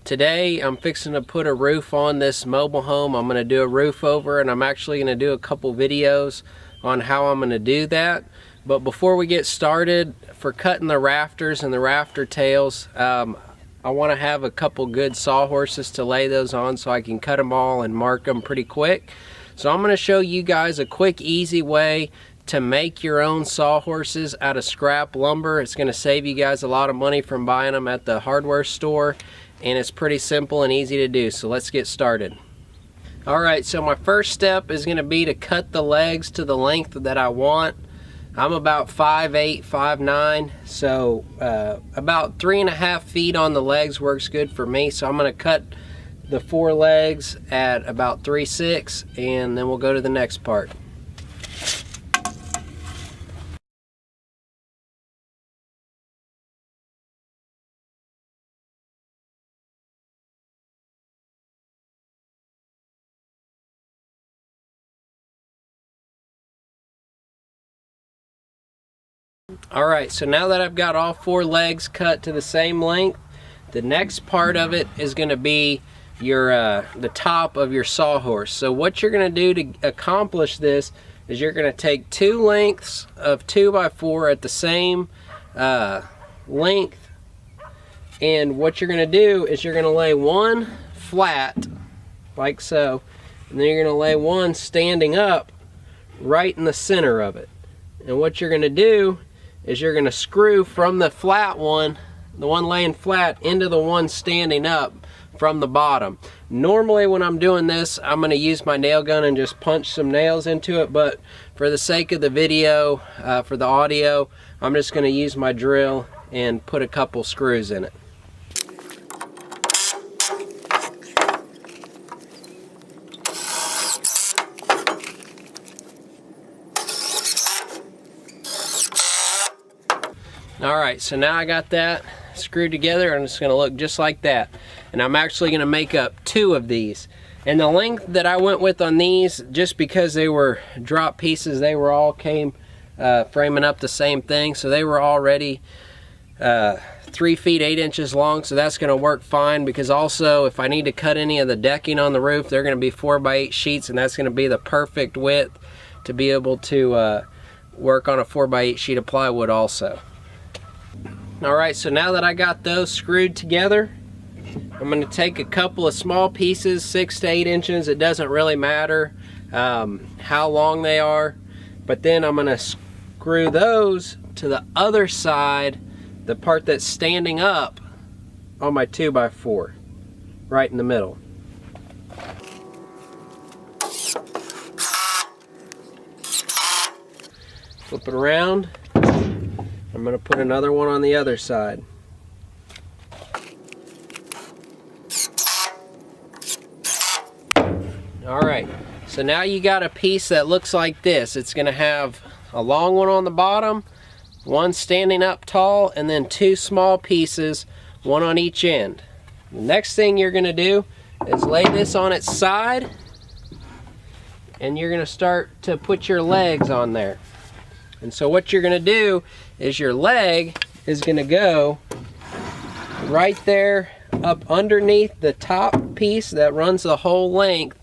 Today I'm fixing to put a roof on this mobile home. I'm going to do a roof over, and I'm actually going to do a couple videos on how I'm going to do that. But before we get started, for cutting the rafters and the rafter tails, I want to have a couple good sawhorses to lay those on so I can cut them all and mark them pretty quick. So I'm going to show you guys a quick, easy way to make your own sawhorses out of scrap lumber. It's going to save you guys a lot of money from buying them at the hardware store, and it's pretty simple and easy to do. So let's get started. Alright, so my first step is going to be to cut the legs to the length that I want. I'm about 5'8", 5'9", so about 3.5 feet on the legs works good for me. So I'm going to cut the 4 legs at about 3'6", and then we'll go to the next part. Alright, so now that I've got all 4 legs cut to the same length, the next part of it is going to be your the top of your sawhorse. So what you're going to do to accomplish this is you're going to take 2 lengths of 2x4 at the same length, and what you're going to do is you're going to lay one flat like so, and then you're going to lay one standing up right in the center of it. And what you're going to do is you're going to screw from the flat one, the one laying flat, into the one standing up from the bottom. Normally when I'm doing this, I'm going to use my nail gun and just punch some nails into it, but for the sake of the video, for the audio, I'm just going to use my drill and put a couple screws in it. Alright, so now I got that screwed together, and it's going to look just like that. And I'm actually going to make up 2 of these. And the length that I went with on these, just because they were drop pieces, they were all framing up the same thing. So they were already 3 feet 8 inches long, so that's going to work fine. Because also, if I need to cut any of the decking on the roof, they're going to be 4x8 sheets, and that's going to be the perfect width to be able to work on a 4x8 sheet of plywood also. Alright, so now that I got those screwed together, I'm going to take a couple of small pieces, 6 to 8 inches. It doesn't really matter how long they are, but then I'm going to screw those to the other side, the part that's standing up on my 2x4, right in the middle. Flip it around. I'm going to put another one on the other side. Alright, so now you got a piece that looks like this. It's going to have a long one on the bottom, one standing up tall, and then 2 small pieces, one on each end. The next thing you're going to do is lay this on its side, and you're going to start to put your legs on there. And so what you're going to do is your leg is going to go right there up underneath the top piece that runs the whole length,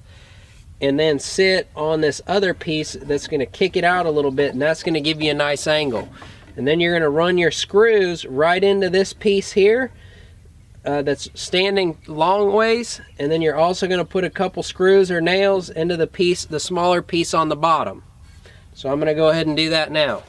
and then sit on this other piece that's going to kick it out a little bit, and that's going to give you a nice angle. And then you're going to run your screws right into this piece here that's standing long ways, and then you're also going to put a couple screws or nails into the smaller piece on the bottom. So I'm going to go ahead and do that now.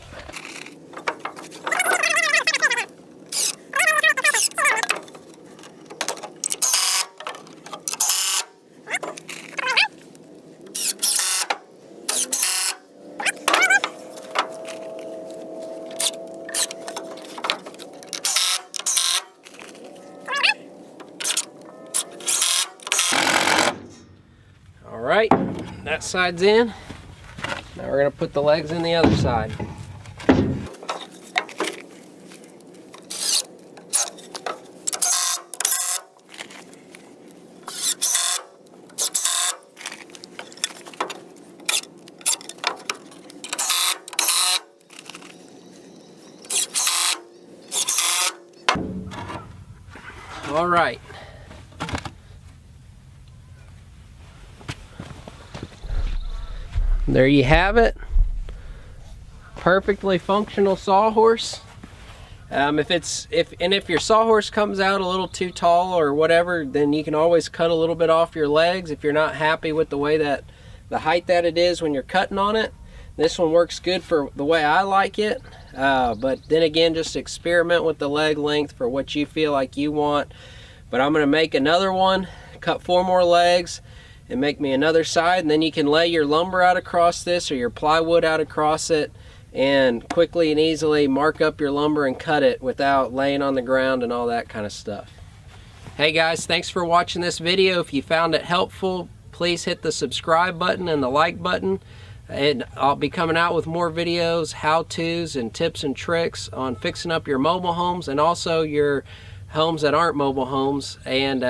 Alright, that side's in. Now we're going to put the legs in the other side. All right, there you have it. Perfectly functional Sawhorse. If your Sawhorse comes out a little too tall or whatever, then you can always cut a little bit off your legs if you're not happy with the way that the height that it is when you're cutting on it. This one works good for the way I like it, but then again, just experiment with the leg length for what you feel like you want. But I'm going to make another one, cut 4 more legs, and make me another side, and then you can lay your lumber out across this or your plywood out across it, and quickly and easily mark up your lumber and cut it without laying on the ground and all that kind of stuff. Hey guys, thanks for watching this video. If you found it helpful, please hit the subscribe button and the like button, and I'll be coming out with more videos, how-tos and tips and tricks on fixing up your mobile homes and also your homes that aren't mobile homes. And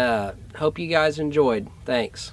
hope you guys enjoyed. Thanks.